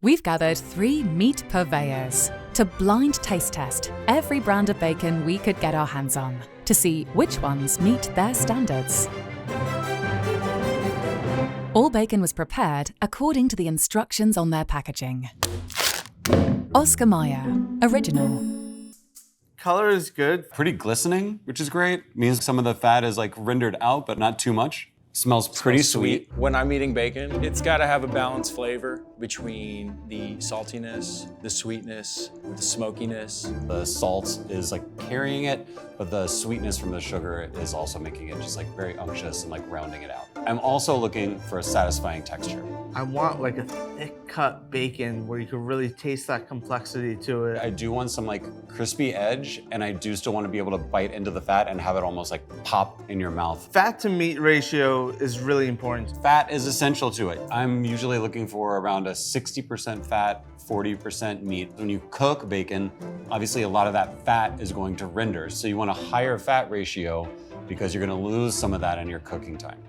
We've gathered 3 meat purveyors to blind taste test every brand of bacon we could get our hands on to see which ones meet their standards. All bacon was prepared according to the instructions on their packaging. Oscar Mayer, original. Color is good. Pretty glistening, which is great. Means some of the fat is like rendered out, but not too much. Smells pretty sweet. When I'm eating bacon, it's got to have a balanced flavor between the saltiness, the sweetness, the smokiness. The salt is like carrying it, but the sweetness from the sugar is also making it just like very unctuous and like rounding it out. I'm also looking for a satisfying texture. I want like a thick cut bacon where you can really taste that complexity to it. I do want some like crispy edge, and I do still want to be able to bite into the fat and have it almost like pop in your mouth. Fat to meat ratio is really important. Fat is essential to it. I'm usually looking for around a 60% fat, 40% meat. When you cook bacon, obviously a lot of that fat is going to render. So you want a higher fat ratio because you're going to lose some of that in your cooking time.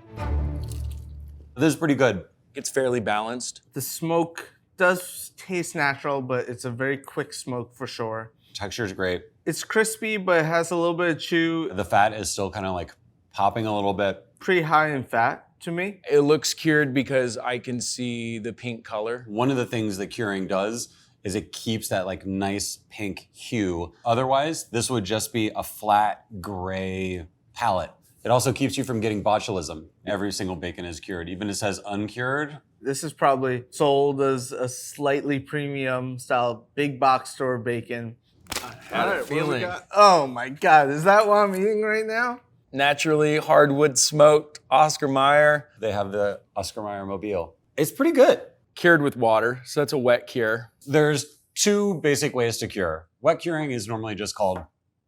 This is pretty good. It's fairly balanced. The smoke does taste natural, but it's a very quick smoke for sure. Texture is great. It's crispy, but it has a little bit of chew. The fat is still kind of like popping a little bit. Pretty high in fat to me. It looks cured because I can see the pink color. One of the things that curing does is it keeps that like nice pink hue. Otherwise, this would just be a flat gray palette. It also keeps you from getting botulism. Every single bacon is cured. Even it says uncured. This is probably sold as a slightly premium style big box store bacon. I had a feeling. Oh my God, is that what I'm eating right now? Naturally hardwood smoked Oscar Mayer. They have the Oscar Mayer Mobile. It's pretty good. Cured with water, so that's a wet cure. There's 2 basic ways to cure. Wet curing is normally just called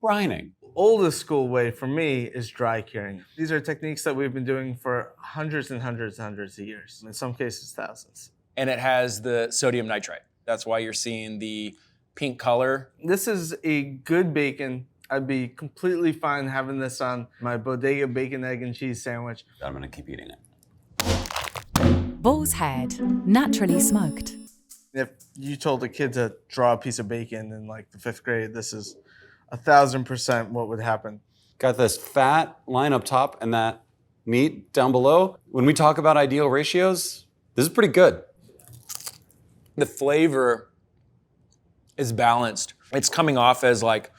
brining. Oldest school way for me is dry curing. These are techniques that we've been doing for hundreds and hundreds and hundreds of years, in some cases thousands. And it has the sodium nitrite. That's why you're seeing the pink color. This is a good bacon. I'd be completely fine having this on my bodega bacon, egg, and cheese sandwich. I'm gonna keep eating it. Boar's head, naturally smoked. If you told a kid to draw a piece of bacon in like the 5th grade, this is 1,000% what would happen. Got this fat line up top and that meat down below. When we talk about ideal ratios, this is pretty good. The flavor is balanced. It's coming off as like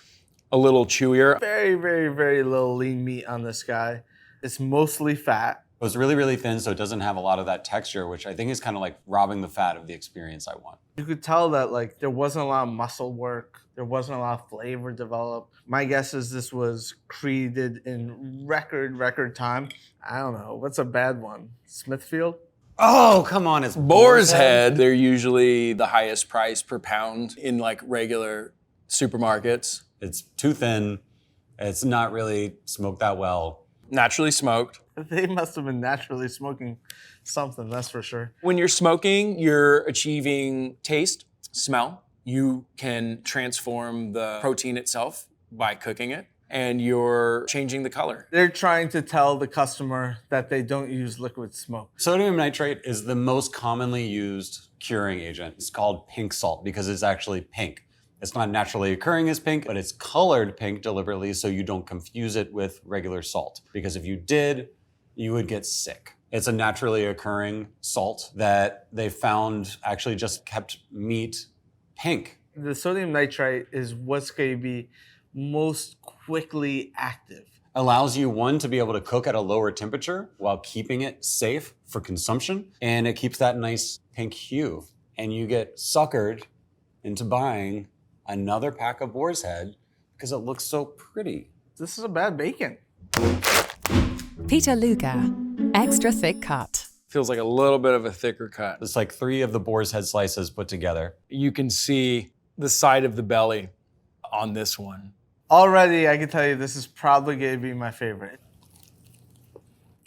a little chewier. Very, very, very little lean meat on this guy. It's mostly fat. It's really, really thin, so it doesn't have a lot of that texture, which I think is kind of like robbing the fat of the experience I want. You could tell that like there wasn't a lot of muscle work. There wasn't a lot of flavor developed. My guess is this was created in record time. I don't know. What's a bad one? Smithfield? Oh, come on. It's Boar's head. They're usually the highest price per pound in like regular supermarkets. It's too thin. It's not really smoked that well. Naturally smoked. They must have been naturally smoking something, that's for sure. When you're smoking, you're achieving taste, smell. You can transform the protein itself by cooking it, and you're changing the color. They're trying to tell the customer that they don't use liquid smoke. Sodium nitrite is the most commonly used curing agent. It's called pink salt because it's actually pink. It's not naturally occurring as pink, but it's colored pink deliberately so you don't confuse it with regular salt. Because if you did, you would get sick. It's a naturally occurring salt that they found actually just kept meat pink. The sodium nitrite is what's going to be most quickly active. Allows you, one, to be able to cook at a lower temperature while keeping it safe for consumption. And it keeps that nice pink hue. And you get suckered into buying another pack of Boar's Head because it looks so pretty. This is a bad bacon. Peter Luger, extra thick cut. Feels like a little bit of a thicker cut. It's like 3 of the Boar's Head slices put together. You can see the side of the belly on this one. Already, I can tell you this is probably going to be my favorite.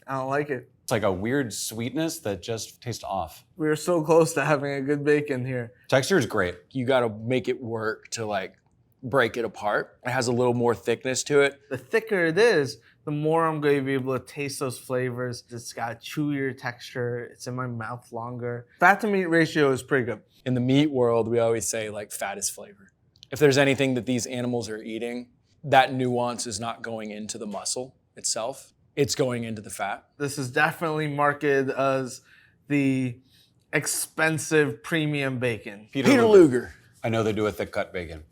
I don't like it. It's like a weird sweetness that just tastes off. We were so close to having a good bacon here. Texture is great. You gotta make it work to like break it apart. It has a little more thickness to it. The thicker it is, the more I'm going to be able to taste those flavors. It's got a chewier texture. It's in my mouth longer. Fat to meat ratio is pretty good. In the meat world, we always say like fat is flavor. If there's anything that these animals are eating, that nuance is not going into the muscle itself. It's going into the fat. This is definitely marketed as the expensive premium bacon. Peter Luger. I know they do a thick cut bacon,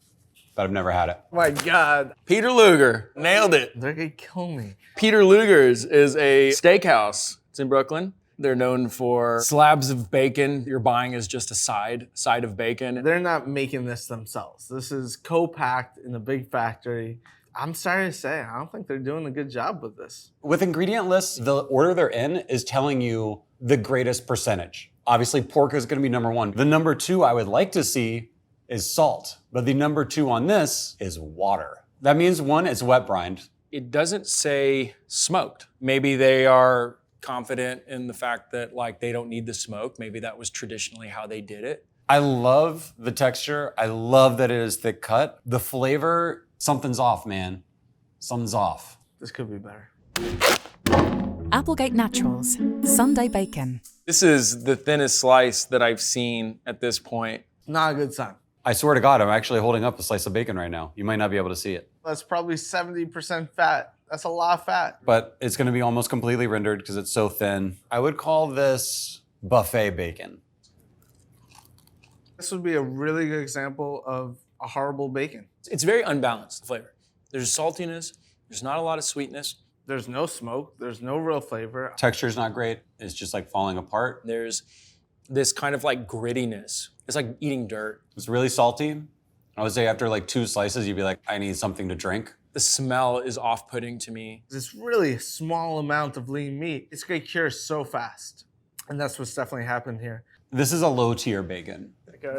but I've never had it. My God, Peter Luger. Nailed it. they're gonna kill me. Peter Luger's is a steakhouse. It's in Brooklyn. They're known for slabs of bacon you're buying as just a side of bacon. They're not making this themselves. This is co-packed in a big factory. I'm sorry to say, I don't think they're doing a good job with this. With ingredient lists, the order they're in is telling you the greatest percentage. Obviously, pork is going to be number one. The number two I would like to see is salt, but the number two on this is water. That means one, it's wet brined. It doesn't say smoked. Maybe they are confident in the fact that like they don't need the smoke. Maybe that was traditionally how they did it. I love the texture. I love that it is thick cut. The flavor, something's off, man. Something's off. This could be better. Applegate Naturals, Sunday bacon. This is the thinnest slice that I've seen at this point. Not a good sign. I swear to God, I'm actually holding up a slice of bacon right now. You might not be able to see it. That's probably 70% fat. That's a lot of fat. But it's going to be almost completely rendered because it's so thin. I would call this buffet bacon. This would be a really good example of a horrible bacon. It's very unbalanced, the flavor. There's saltiness. There's not a lot of sweetness. There's no smoke. There's no real flavor. Texture's not great. It's just like falling apart. There's this kind of like grittiness. It's like eating dirt. It's really salty. I would say after like 2 slices, you'd be like, I need something to drink. The smell is off-putting to me. This really small amount of lean meat, it's gonna cure so fast. And that's what's definitely happened here. This is a low tier bacon.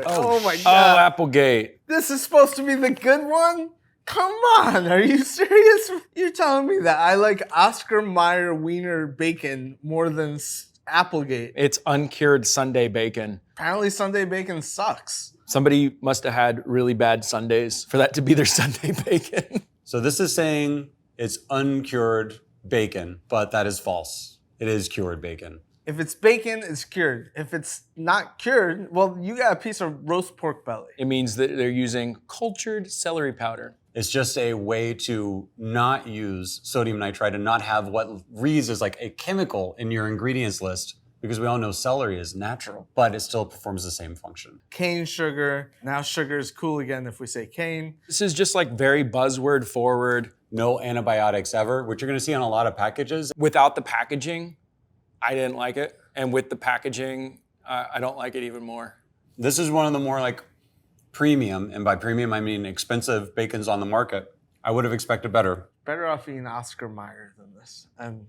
Oh my Oh, God. Applegate. This is supposed to be the good one? Come on, are you serious? You're telling me that I like Oscar Mayer Wiener bacon more than Applegate. It's uncured Sunday bacon. Apparently Sunday bacon sucks. Somebody must have had really bad Sundays for that to be their Sunday bacon. So this is saying it's uncured bacon, but that is false. It is cured bacon. If it's bacon, it's cured. If it's not cured, well, you got a piece of roast pork belly. It means that they're using cultured celery powder. It's just a way to not use sodium nitrite and not have what reads as like a chemical in your ingredients list, because we all know celery is natural, but it still performs the same function. Cane sugar. Now sugar is cool again if we say cane. This is just like very buzzword forward. No antibiotics ever, which you're gonna see on a lot of packages. Without the packaging, I didn't like it. And with the packaging, I don't like it even more. This is one of the more like premium, and by premium I mean expensive bacons on the market. I would have expected better. Better off eating Oscar Mayer than this. And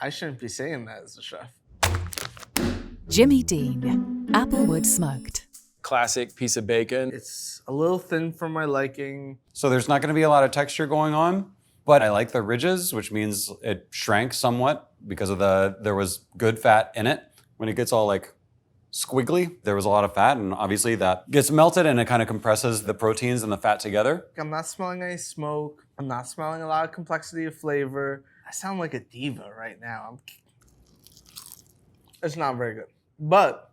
I shouldn't be saying that as a chef. Jimmy Dean, Applewood smoked. Classic piece of bacon. It's a little thin for my liking. So there's not gonna be a lot of texture going on, but I like the ridges, which means it shrank somewhat because of there was good fat in it. When it gets all like squiggly, there was a lot of fat, and obviously that gets melted and it kind of compresses the proteins and the fat together. I'm not smelling any smoke. I'm not smelling a lot of complexity of flavor. I sound like a diva right now. It's not very good, but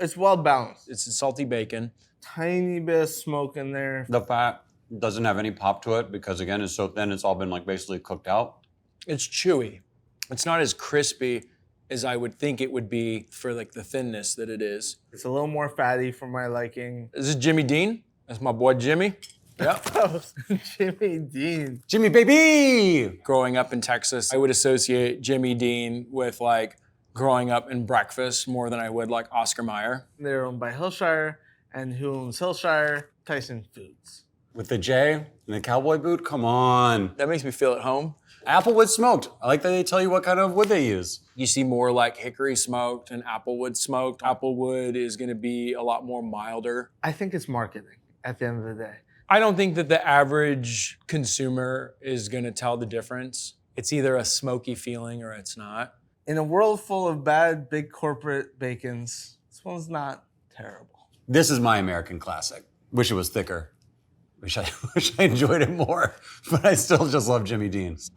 it's well balanced. It's a salty bacon. Tiny bit of smoke in there. The fat doesn't have any pop to it because again, it's so thin, it's all been like basically cooked out. It's chewy. It's not as crispy as I would think it would be for like the thinness that it is. It's a little more fatty for my liking. Is this Jimmy Dean? That's my boy Jimmy. Yep. Jimmy Dean. Jimmy baby! Growing up in Texas, I would associate Jimmy Dean with like growing up in breakfast more than I would like Oscar Mayer. They're owned by Hillshire, and who owns Hillshire? Tyson Foods. With the J and the cowboy boot, come on. That makes me feel at home. Applewood smoked. I like that they tell you what kind of wood they use. You see more like Hickory smoked and Applewood smoked. Applewood is going to be a lot more milder. I think it's marketing at the end of the day. I don't think that the average consumer is going to tell the difference. It's either a smoky feeling or it's not. In a world full of bad, big corporate bacons, this one's not terrible. This is my American classic. Wish it was thicker. Wish I enjoyed it more, but I still just love Jimmy Dean's.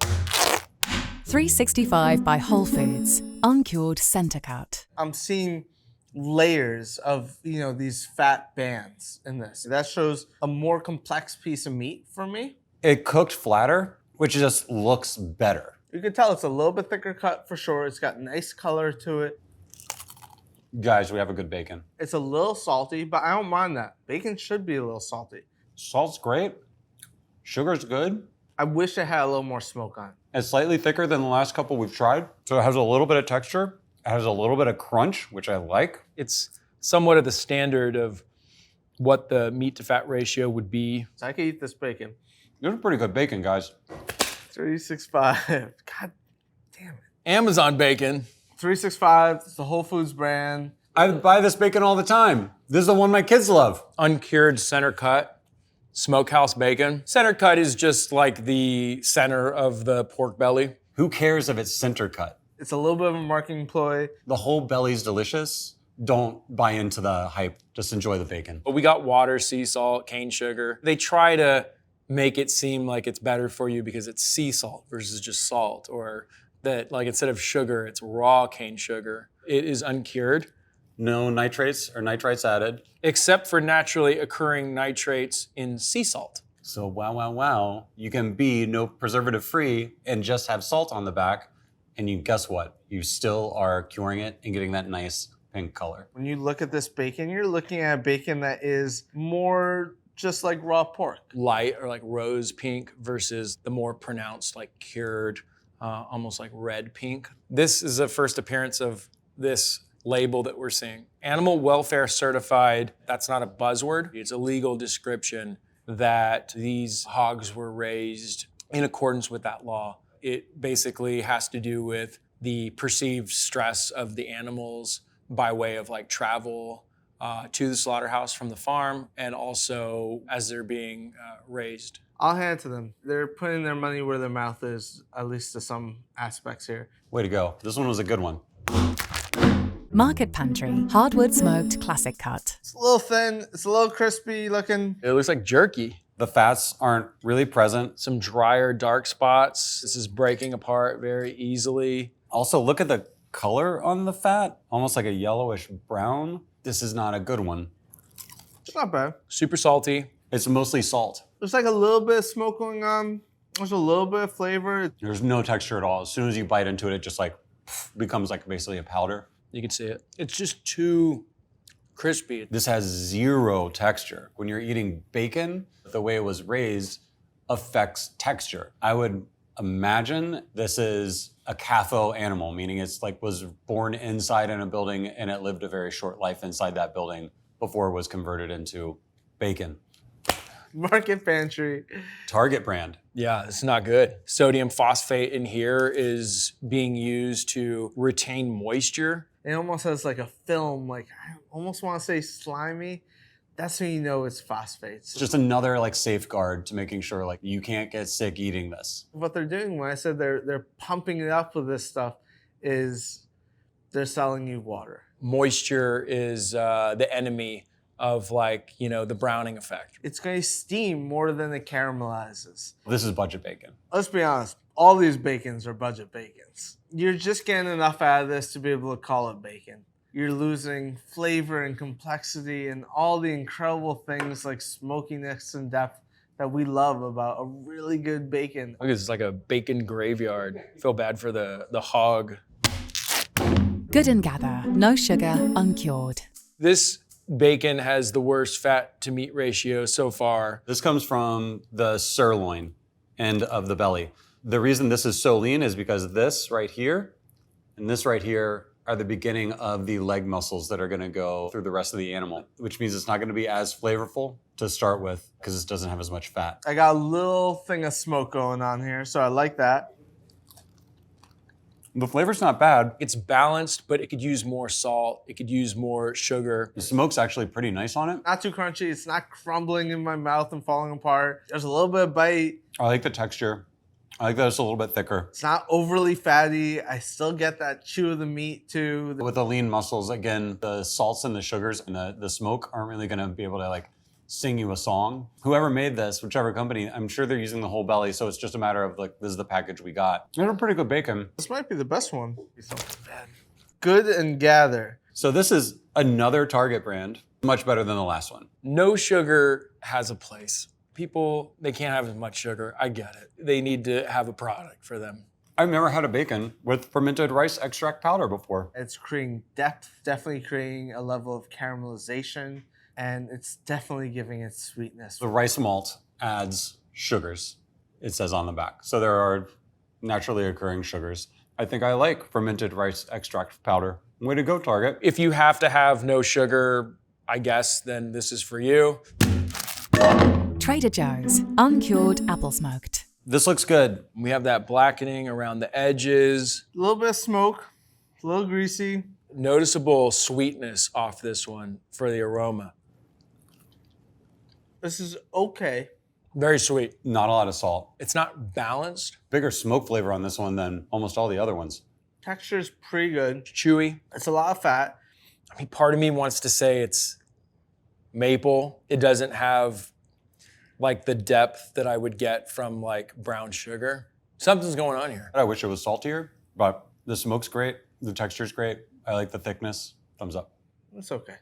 365 by Whole Foods, Uncured Center Cut. I'm seeing layers of, these fat bands in this. That shows a more complex piece of meat for me. It cooked flatter, which just looks better. You can tell it's a little bit thicker cut for sure. It's got nice color to it. Guys, we have a good bacon. It's a little salty, but I don't mind that. Bacon should be a little salty. Salt's great. Sugar's good. I wish it had a little more smoke on it. It's slightly thicker than the last couple we've tried. So it has a little bit of texture. It has a little bit of crunch, which I like. It's somewhat of the standard of what the meat to fat ratio would be. So I could eat this bacon. It's a pretty good bacon, guys. 365. God damn it. Amazon bacon. 365. It's the Whole Foods brand. I buy this bacon all the time. This is the one my kids love. Uncured center cut. Smokehouse bacon. Center cut is just like the center of the pork belly. Who cares if it's center cut? It's a little bit of a marketing ploy. The whole belly's delicious. Don't buy into the hype. Just enjoy the bacon. But we got water, sea salt, cane sugar. They try to make it seem like it's better for you because it's sea salt versus just salt, or that like instead of sugar, it's raw cane sugar. It is uncured. No nitrates or nitrites added. Except for naturally occurring nitrates in sea salt. So wow. You can be no preservative free and just have salt on the back. And guess what? You still are curing it and getting that nice pink color. When you look at this bacon, you're looking at a bacon that is more just like raw pork. Light or like rose pink versus the more pronounced like cured, almost like red pink. This is the first appearance of this label that we're seeing. Animal welfare certified, that's not a buzzword. It's a legal description that these hogs were raised in accordance with that law. It basically has to do with the perceived stress of the animals by way of like travel to the slaughterhouse from the farm, and also as they're being raised. I'll hand it to them. They're putting their money where their mouth is, at least to some aspects here. Way to go. This one was a good one. Market Pantry, hardwood smoked classic cut. It's a little thin. It's a little crispy looking. It looks like jerky. The fats aren't really present. Some drier dark spots. This is breaking apart very easily. Also, look at the color on the fat, almost like a yellowish brown. This is not a good one. It's not bad. Super salty. It's mostly salt. There's like a little bit of smoke going on. There's a little bit of flavor. There's no texture at all. As soon as you bite into it, it just like becomes like basically a powder. You can see it. It's just too crispy. This has zero texture. When you're eating bacon, the way it was raised affects texture. I would imagine this is a CAFO animal, meaning it's like was born inside in a building and it lived a very short life inside that building before it was converted into bacon. Market Pantry. Target brand. Yeah, it's not good. Sodium phosphate in here is being used to retain moisture. It almost has like a film, like I almost want to say slimy. That's when you know it's phosphates. It's just another like safeguard to making sure like you can't get sick eating this. What they're doing when I said they're pumping it up with this stuff is they're selling you water. Moisture is the enemy of like, the browning effect. It's going to steam more than it caramelizes. This is budget bacon. Let's be honest, all these bacons are budget bacons. You're just getting enough out of this to be able to call it bacon. You're losing flavor and complexity and all the incredible things like smokiness and depth that we love about a really good bacon. Look, it's like a bacon graveyard. I feel bad for the hog. Good and Gather, no sugar, uncured. This bacon has the worst fat to meat ratio so far. This comes from the sirloin end of the belly. The reason this is so lean is because this right here and this right here are the beginning of the leg muscles that are going to go through the rest of the animal, which means it's not going to be as flavorful to start with because it doesn't have as much fat. I got a little thing of smoke going on here, so I like that. The flavor's not bad. It's balanced, but it could use more salt. It could use more sugar. The smoke's actually pretty nice on it. Not too crunchy. It's not crumbling in my mouth and falling apart. There's a little bit of bite. I like the texture. I like that it's a little bit thicker. It's not overly fatty. I still get that chew of the meat too. With the lean muscles, again, the salts and the sugars and the smoke aren't really gonna be able to like sing you a song. Whoever made this, whichever company, I'm sure they're using the whole belly, so it's just a matter of like, this is the package we got. It's a pretty good bacon. This might be the best one. Good and Gather. So this is Another Target brand, much better than the last one. No sugar has a place. People, they can't have as much sugar. I get it. They need to have a product for them. I've never had a bacon with fermented rice extract powder before. It's creating depth, definitely creating a level of caramelization, and it's definitely giving it sweetness. The rice malt adds sugars, it says on the back. So there are naturally occurring sugars. I think I like fermented rice extract powder. Way to go, Target. If you have to have no sugar, I guess, then this is for you. Trader Joe's Uncured Apple Smoked. This looks good. We have that blackening around the edges. A little bit of smoke, a little greasy. Noticeable sweetness off this one for the aroma. This is okay. Very sweet. Not a lot of salt. It's not balanced. Bigger smoke flavor on this one than almost all the other ones. Texture is pretty good. Chewy. It's a lot of fat. I mean, part of me wants to say it's maple. It doesn't have like the depth that I would get from like brown sugar. Something's going on here. I wish it was saltier, but the smoke's great. The texture's great. I like the thickness. Thumbs up. It's okay.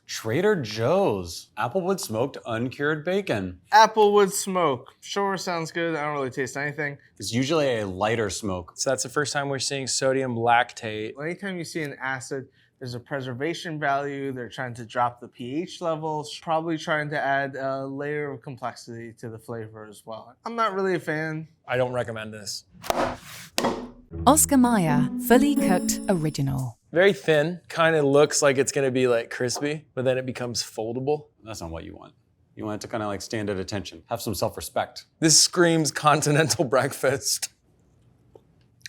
Trader Joe's Applewood smoked uncured bacon. Applewood smoke. Sure, sounds good. I don't really taste anything. It's usually a lighter smoke. So that's the first time we're seeing sodium lactate. Anytime you see an acid, there's a preservation value. They're trying to drop the pH levels, probably trying to add a layer of complexity to the flavor as well. I'm not really a fan. I don't recommend this. Oscar Mayer Fully Cooked Original. Very thin. Kind of looks like it's going to be like crispy, but then it becomes foldable. That's not what you want. You want it to kind of like stand at attention. Have some self-respect. This screams continental breakfast.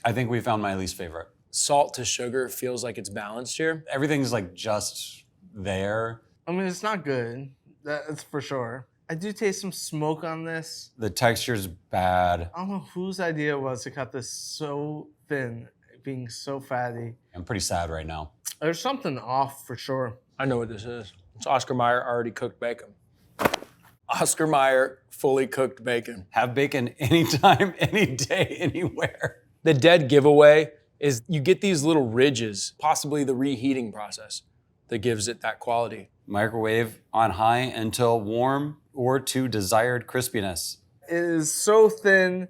I think we found my least favorite. Salt to sugar feels like it's balanced here. Everything's like just there. I mean, it's not good. That's for sure. I do taste some smoke on this. The texture's bad. I don't know whose idea it was to cut this so thin, being so fatty. I'm pretty sad right now. There's something off for sure. I know what this is. It's Oscar Mayer already cooked bacon. Oscar Mayer fully cooked bacon. Have bacon anytime, any day, anywhere. The dead giveaway is you get these little ridges, possibly the reheating process that gives it that quality. Microwave on high until warm or to desired crispiness. It is so thin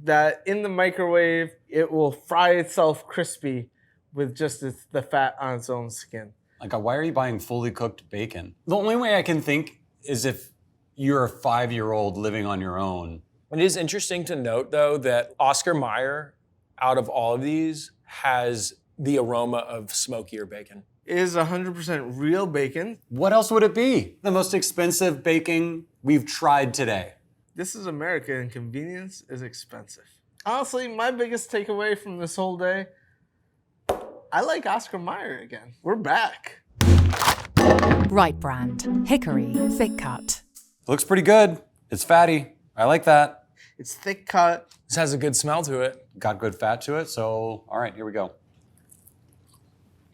that in the microwave, it will fry itself crispy with just the fat on its own skin. Like, why are you buying fully cooked bacon? The only way I can think is if you're a 5-year-old living on your own. It is interesting to note, though, that Oscar Mayer, out of all of these, has the aroma of smokier bacon. It is 100% real bacon. What else would it be? The most expensive bacon we've tried today. This is America, and convenience is expensive. Honestly, my biggest takeaway from this whole day, I like Oscar Mayer again. We're back. Wright brand Hickory Thick Cut. Looks pretty good. It's fatty. I like that. It's thick cut. This has a good smell to it. Got good fat to it, so all right, here we go.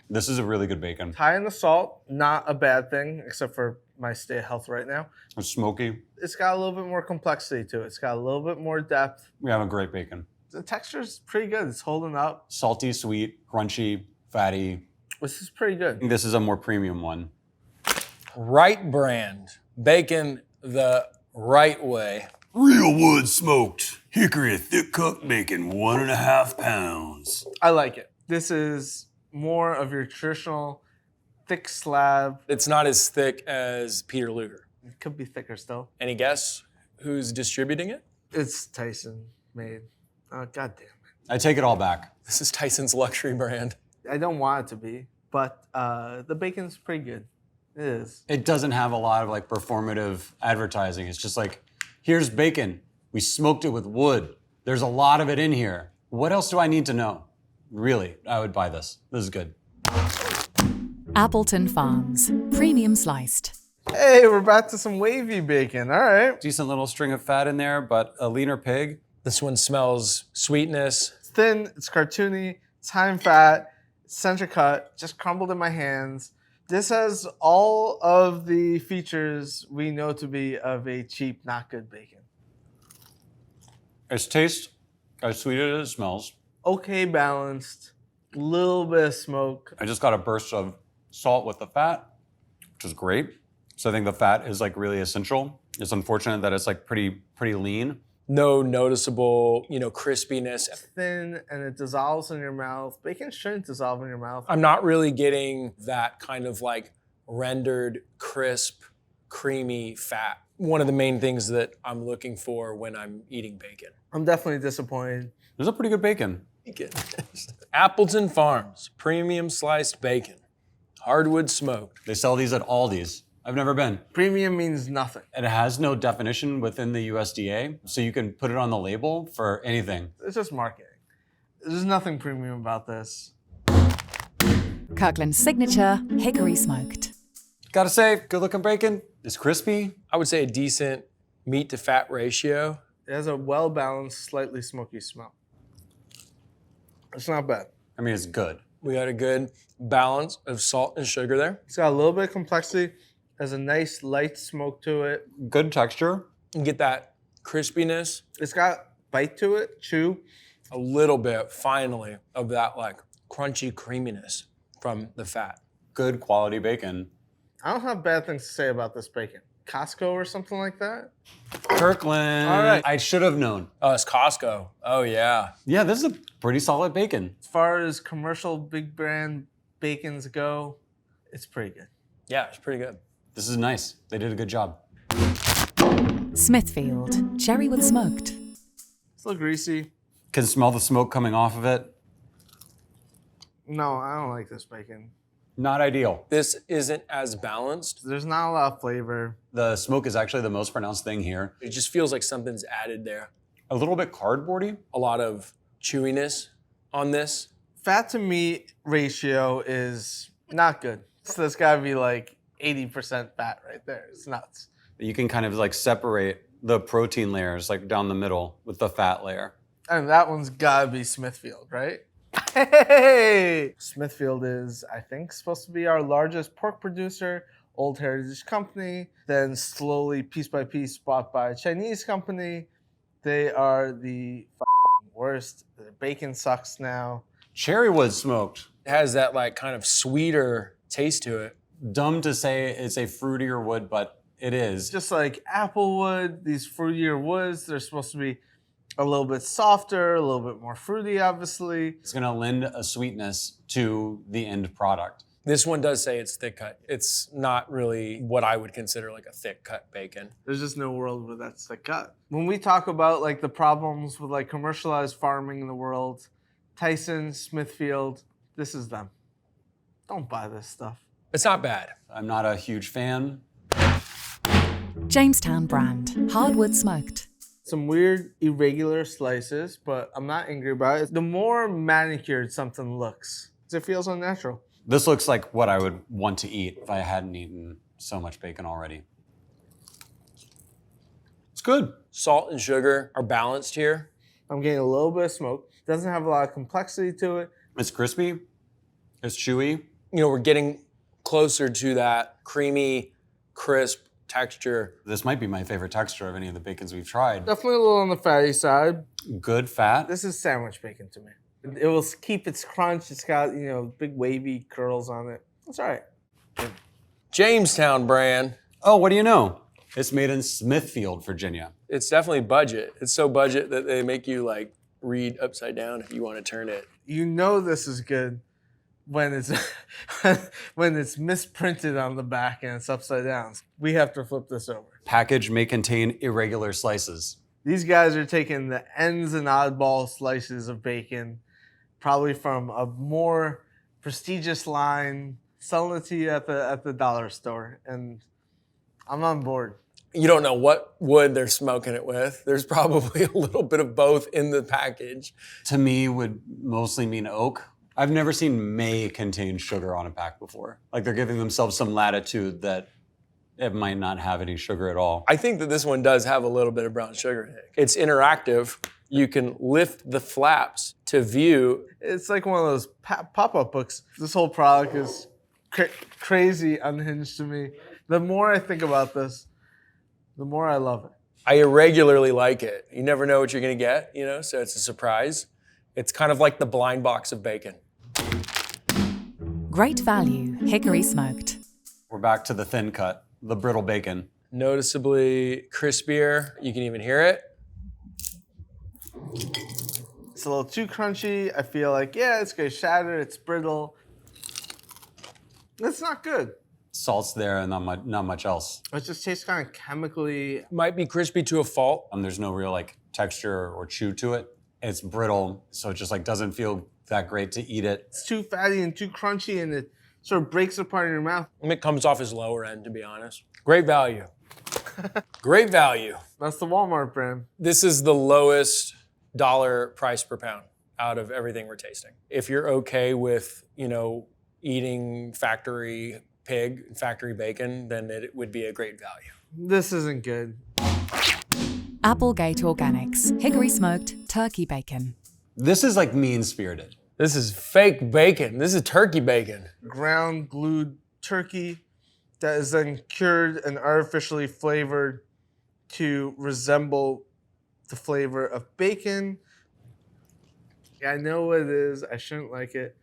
This is a really good bacon. High in the salt, not a bad thing, except for my state of health right now. It's smoky. It's got a little bit more complexity to it. It's got a little bit more depth. We have a great bacon. The texture's pretty good. It's holding up. Salty, sweet, crunchy, fatty. This is pretty I good. think this is a more premium one. Wright brand. Bacon the right way. Real wood smoked. Hickory thick cooked bacon, 1.5 pounds. I like it. This is more of your traditional thick slab. It's not as thick as Peter Luger. It could be thicker still. Any guess who's distributing it? It's Tyson made. Oh, God damn it. I take it all back. This is Tyson's luxury brand. I don't want it to be, but the bacon's pretty good. It is. It doesn't have a lot of like performative advertising. It's just like, here's bacon. We smoked it with wood. There's a lot of it in here. What else do I need to know? Really, I would buy this. This is good. Appleton Farms Premium Sliced. Hey, we're back to some wavy bacon. All right. Decent little string of fat in there, but a leaner pig. This one smells sweetness. It's thin, it's cartoony, it's high in fat, it's center cut, just crumbled in my hands. This has all of the features we know to be of a cheap, not good bacon. Its taste, as sweet as it smells. Okay balanced, little bit of smoke. I just got a burst of salt with the fat, which is great. So I think the fat is like really essential. It's unfortunate that it's like pretty lean. No noticeable, crispiness. Thin and it dissolves in your mouth. Bacon shouldn't dissolve in your mouth. I'm not really getting that kind of like rendered, crisp, creamy fat. One of the main things that I'm looking for when I'm eating bacon. I'm definitely disappointed. There's a pretty good bacon. Appleton Farms, premium sliced bacon, hardwood smoked. They sell these at Aldi's. I've never been. Premium means nothing. It has no definition within the USDA, so you can put it on the label for anything. It's just marketing. There's nothing premium about this. Kirkland's signature Hickory smoked. Gotta say, good looking bacon. It's crispy. I would say a decent meat to fat ratio. It has a well-balanced, slightly smoky smell. It's not bad. I mean, it's good. We got a good balance of salt and sugar there. It's got a little bit of complexity. Has a nice light smoke to it. Good texture. You get that crispiness, It's got bite to it, chew. a little bit, finally, of that like crunchy creaminess from the fat. Good quality bacon. I don't have bad things to say about this bacon. Costco or something like that? Kirkland. All right. I should have known. Oh, it's Costco. Oh, yeah. Yeah, this is a pretty solid bacon. As far as commercial big brand bacons go, it's pretty good. Yeah, it's pretty good. This is nice. They did a good job. Smithfield Cherrywood smoked. It's a little greasy. Can smell the smoke coming off of it. No, I don't like this bacon. Not ideal. This isn't as balanced. There's not a lot of flavor. The smoke is actually the most pronounced thing here. It just feels like something's added there. A little bit cardboardy. A lot of chewiness on this. Fat to meat ratio is not good. So it's got to be like 80% fat right there. It's nuts. You can kind of like separate the protein layers like down the middle with the fat layer. And that one's got to be Smithfield, right? Hey! Smithfield is, I think, supposed to be our largest pork producer, old heritage company, then slowly, piece by piece, bought by a Chinese company. They are the worst. The bacon sucks now. Cherrywood smoked. It has that like kind of sweeter taste to it. Dumb to say it's a fruitier wood, but it is. Just like Applewood, these fruitier woods, they're supposed to be a little bit softer, a little bit more fruity, obviously. It's gonna lend a sweetness to the end product. This one does say it's thick cut. It's not really what I would consider like a thick cut bacon. There's just no world where that's the cut. When we talk about like the problems with like commercialized farming in the world, Tyson, Smithfield, this is them. Don't buy this stuff. It's not bad. I'm not a huge fan. Jamestown brand Hardwood smoked. Some weird irregular slices, but I'm not angry about it. The more manicured something looks, it feels unnatural. This looks like what I would want to eat if I hadn't eaten so much bacon already. It's good. Salt and sugar are balanced here. I'm getting a little bit of smoke. Doesn't have a lot of complexity to it. It's crispy. It's chewy. We're getting closer to that creamy, crisp texture. This might be my favorite texture of any of the bacons we've tried. Definitely a little on the fatty side. Good fat. This is sandwich bacon to me. It will keep its crunch. It's got, big wavy curls on it. It's all right. Jamestown brand. Oh, what do you know? It's made in Smithfield, Virginia. It's definitely budget. It's so budget that they make you like read upside down if you want to turn it. You know this is good when it's when it's misprinted on the back and it's upside down. We have to flip this over. Package may contain irregular slices. These guys are taking the ends and oddball slices of bacon, probably from a more prestigious line, selling it to you at the dollar store, and I'm on board. You don't know what wood they're smoking it with. There's probably a little bit of both in the package. To me, would mostly mean oak. I've never seen may contain sugar on a pack before. Like they're giving themselves some latitude that it might not have any sugar at all. I think that this one does have a little bit of brown sugar in it. It's interactive. You can lift the flaps to view. It's like one of those pop-up books. This whole product is crazy unhinged to me. The more I think about this, the more I love it. I irregularly like it. You never know what you're gonna get, so it's a surprise. It's kind of like the blind box of bacon. Great value, hickory smoked. We're back to the thin cut, the brittle bacon. Noticeably crispier. You can even hear it. It's a little too crunchy. I feel like, yeah, it's gonna shatter, it's brittle. It's not good. Salt's there and not much else. It just tastes kind of chemically. Might be crispy to a fault. There's no real like texture or chew to it. It's brittle, so it just like doesn't feel that great to eat it. It's too fatty and too crunchy, and it sort of breaks apart in your mouth. And it comes off as lower end, to be honest. Great value. Great value. That's the Walmart brand. This is the lowest dollar price per pound out of everything we're tasting. If you're okay with, eating factory pig, factory bacon, then it would be a great value. This isn't good. Applegate Organics, hickory smoked turkey bacon. This is like mean-spirited. This is fake bacon. This is turkey bacon. Ground glued turkey that is then cured and artificially flavored to resemble the flavor of bacon. Yeah, I know what it is. I shouldn't like it.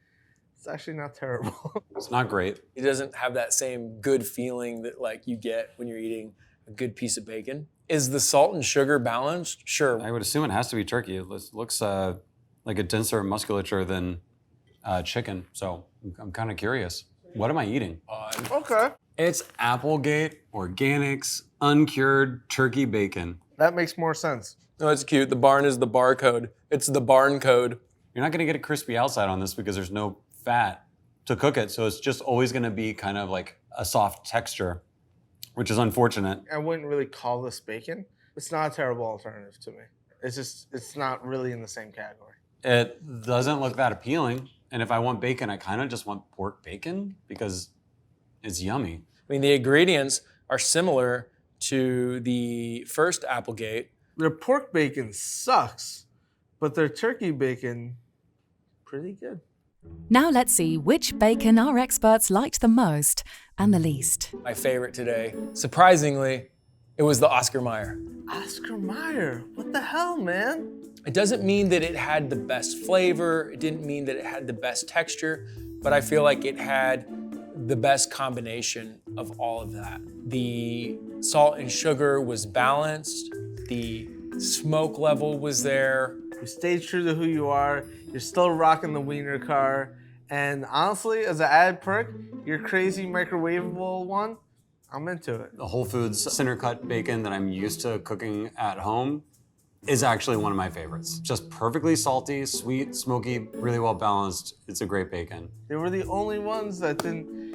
It's actually not terrible. It's not great. It doesn't have that same good feeling that you get when you're eating a good piece of bacon. Is the salt and sugar balanced? Sure. I would assume it has to be turkey. It looks like a denser musculature than chicken, so I'm kind of curious. What am I eating? Okay. It's Applegate Organics Uncured Turkey Bacon. That makes more sense. No, it's cute. The barn is the barcode. It's the barn code. You're not gonna get a crispy outside on this because there's no fat to cook it, so it's just always gonna be kind of like a soft texture, which is unfortunate. I wouldn't really call this bacon. It's not a terrible alternative to me. It's not really in the same category. It doesn't look that appealing, and if I want bacon, I kind of just want pork bacon because it's yummy. I mean, the ingredients are similar to the first Applegate. Their pork bacon sucks, but their turkey bacon, pretty good. Now let's see which bacon our experts liked the most and the least. My favorite today, surprisingly, it was the Oscar Mayer. Oscar Mayer, what the hell, man? It doesn't mean that it had the best flavor. It didn't mean that it had the best texture, but I feel like it had the best combination of all of that. The salt and sugar was balanced. The smoke level was there. You stayed true to who you are. You're still rocking the wiener car. And honestly, as an added perk, your crazy microwavable one, I'm into it. The Whole Foods center cut bacon that I'm used to cooking at home is actually one of my favorites. Just perfectly salty, sweet, smoky, really well balanced. It's a great bacon. They were the only ones that didn't,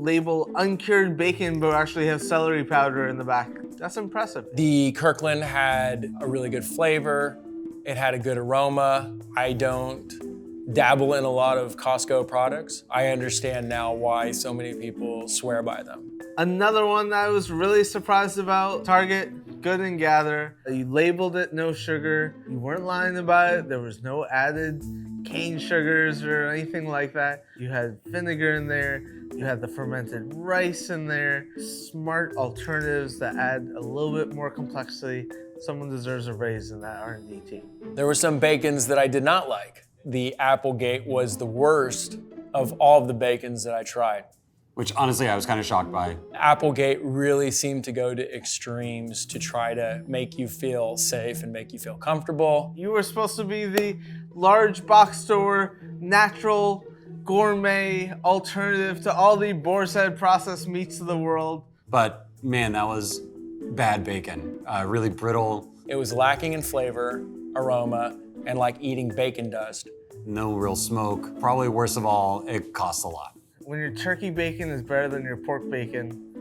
label uncured bacon, but actually have celery powder in the back. That's impressive. The Kirkland had a really good flavor. It had a good aroma. I don't dabble in a lot of Costco products. I understand now why so many people swear by them. Another one that I was really surprised about, Target, Good and Gather. You labeled it no sugar. You weren't lying about it. There was no added cane sugars or anything like that. You had vinegar in there. You had the fermented rice in there. Smart alternatives that add a little bit more complexity. Someone deserves a raise in that R&D team. There were some bacons that I did not like. The Applegate was the worst of all of the bacons that I tried. Which honestly, I was kind of shocked by. Applegate really seemed to go to extremes to try to make you feel safe and make you feel comfortable. You were supposed to be the large box store, natural, gourmet alternative to all the boar's head processed meats of the world. But man, that was bad bacon. Really brittle. It was lacking in flavor, aroma, and like eating bacon dust. No real smoke. Probably worst of all, it costs a lot. When your turkey bacon is better than your pork bacon,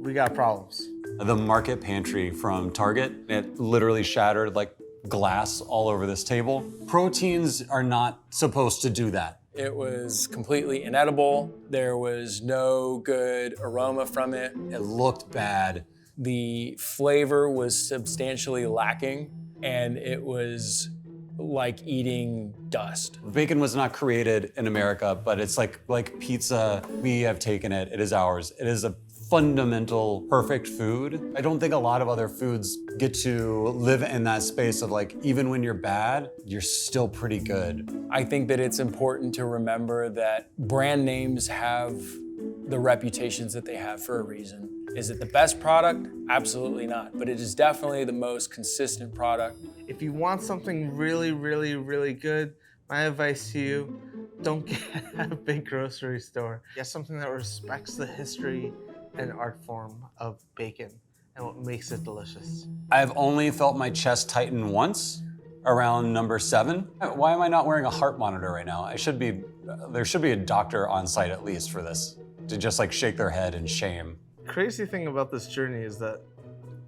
we got problems. The Market Pantry from Target, it literally shattered like glass all over this table. Proteins are not supposed to do that. It was completely inedible. There was no good aroma from it. It looked bad. The flavor was substantially lacking, and it was like eating dust. Bacon was not created in America, but it's like pizza. We have taken it. It is ours. It is a fundamental perfect food. I don't think a lot of other foods get to live in that space of like, even when you're bad, you're still pretty good. I think that it's important to remember that brand names have the reputations that they have for a reason. Is it the best product? Absolutely not, but it is definitely the most consistent product. If you want something really, really, really good, my advice to you, don't get a big grocery store. Get something that respects the history and art form of bacon and what makes it delicious. I've only felt my chest tighten once around number 7. Why am I not wearing a heart monitor right now? There should be a doctor on site at least for this to just like shake their head in shame. Crazy thing about this journey is that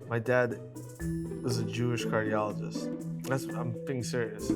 my dad was a Jewish cardiologist. I'm being serious.